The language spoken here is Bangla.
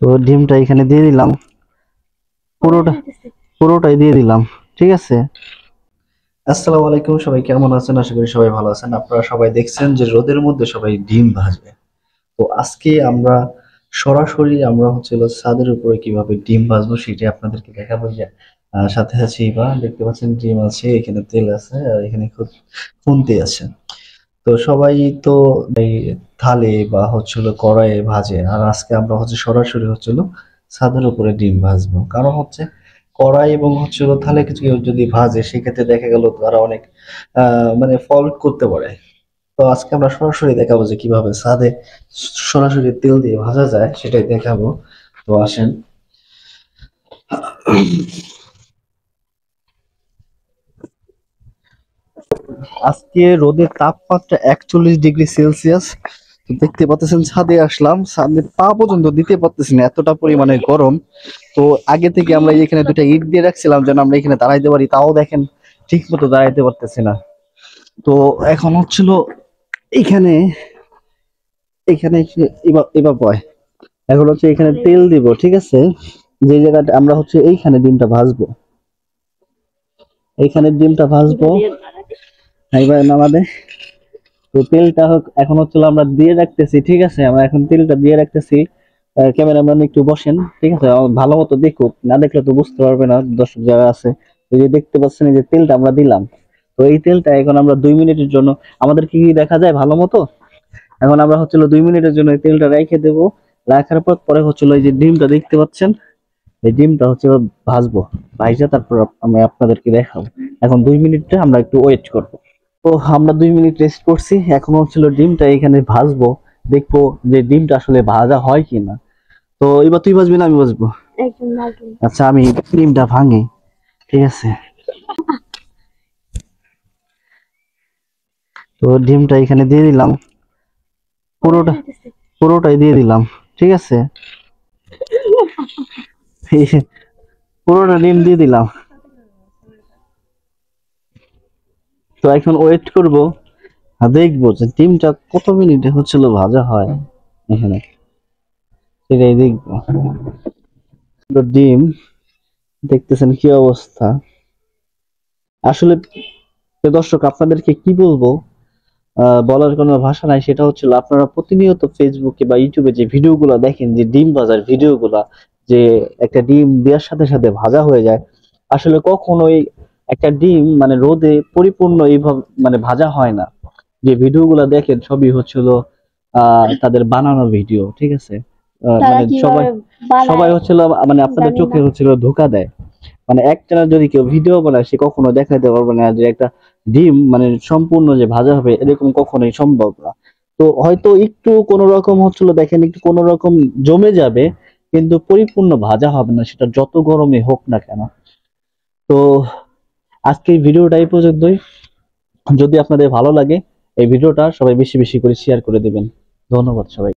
তো ডিমটা এখানে দিয়ে দিলাম, পুরোটা পুরোটাই দিয়ে দিলাম। ঠিক আছে। আসসালামু আলাইকুম, সবাই কেমন আছেন? আশা করি সবাই ভালো আছেন। আপনারা সবাই দেখছেন যে রোদের মধ্যে সবাই ডিম ভাজবে। তো আজকে আমরা সরাসরি আমরা হচ্ছে ছাদের উপরে কিভাবে ডিম ভাজবো সেটাই আপনাদেরকে দেখাবো। যে সাথে আছে বা দেখতে পাচ্ছেন ডিম আছে, এখানে তেল আছে, আর এখানে খুন্তি আছে। তো সবাই তো এই থালে বা কড়াইয়ে ভাজে, আর আজকে আমরা সরাসরি ছাদের উপরে ডিম ভাজবো। কারণ কড়াই এবং থালে কিছু কেউ যদি ভাজে, সেক্ষেত্রে দেখা গেল তারা অনেক মানে ফল্ট করতে পারে। তো আজকে আমরা সরাসরি দেখাবো যে কিভাবে ছাদে সরাসরি তেল দিয়ে ভাজা যায়, সেটাই দেখাবো। তো আসেন। আজকে রোদের তাপমাত্রা 41 ডিগ্রি সেলসিয়াস। তো দেখতে পাচ্ছেন, ছাদে আসলাম, ছাদে পা পর্যন্ত দিতে পারতেছি না, এতটা পরিমাণে গরম। তো আগে থেকে আমরা এখানে দুটা ইট দিয়ে রাখছিলাম যেন আমরা এখানে দাঁড়াইতে পারি, তাও দেখেন ঠিক মতো দাঁড়াইতে পারতেছি না। তো এখন এখানে এখানে এবার এবার বয় এখন এখানে তেল দিব। ঠিক আছে। যে জায়গাটা আমরা এইখানে ডিমটা ভাজবো, এইখানে ডিমটা ভাজবো। এবার নামাবে। তো তেলটা এখন আমরা দিয়ে রাখতেছি। ঠিক আছে, আমরা এখন তেলটা দিয়ে রাখতেছি। ক্যামেরাম্যান একটু বসেন। ঠিক আছে, ভালো মতো দেখুক, না দেখলে তো বুঝতে পারবে না দর্শক যারা আছে। এই যে দেখতে পাচ্ছেন, এই যে তেলটা আমরা দিলাম। তো এই তেলটা এখন আমরা 2 মিনিটের জন্য, আমাদের কি দেখা যায় ভালো মতো, এখন আমরা 2 মিনিটের জন্য এই তেলটা রেখে দেবো। রাখার পর পরে এই যে ডিমটা দেখতে পাচ্ছেন, এই ডিমটা ভাজবো। ভাইজা তারপর আমি আপনাদেরকে দেখাবো। এখন 2 মিনিটটা আমরা একটু ওয়েট করবো। তো আমরা 2 মিনিট রেস্ট করছি, এখন ডিমটা এখানে ভাজবো। দেখবো যে ডিমটা আসলে ভাজা হয় কিনা। তো এবার তুই ভাজবি না আমি ভাজবো? আচ্ছা, আমি ডিমটা ভাঙি। ঠিক আছে। তো ডিমটা এখানে দিয়ে দিলাম, পুরোটা পুরোটাই দিয়ে দিলাম। ঠিক আছে। পুরোটা ডিম দিয়ে দিলাম। তো এখন ওয়েট করব, আর দেখবো যে ডিমটা কত মিনিটে ভাজা হয় এখানে, সেটাই দেখবো। তো ডিম দেখতেছেন কি অবস্থা। আসলে দর্শক আপনাদেরকে কি বলবো, বলার কোনো ভাষা নাই। সেটা আপনারা প্রতিনিয়ত ফেসবুকে বা ইউটিউবে যে ভিডিওগুলো দেখেন, যে ডিম ভাজার ভিডিওগুলা, যে একটা ডিম দেওয়ার সাথে সাথে ভাজা হয়ে যায়, আসলে কখনোই একটা ডিম মানে রোদে পরিপূর্ণ এইভাবে মানে ভাজা হয় না। যে ভিডিওগুলো দেখেন সবই তাদের বানানো ভিডিও। ঠিক আছে। মানে সবাই সবাই মানে আপনাদের চোখে ধোঁকা দেয়। মানে একটানা যদি কেউ ভিডিও বানায়, সে কখনো দেখাতে পারবে না যে একটা ডিম মানে সম্পূর্ণ যে ভাজা হবে, এরকম কখনোই সম্ভব না। তো হয়তো একটু কোন রকম দেখেন, একটু কোন রকম জমে যাবে, কিন্তু পরিপূর্ণ ভাজা হবে না, সেটা যত গরমে হোক না কেন। তো আজকে এই ভিডিওটা এই পর্যন্তই। যদি আপনাদের ভালো লাগে এই ভিডিওটা, সবাই বেশি বেশি করে শেয়ার করে দিবেন। ধন্যবাদ সবাই।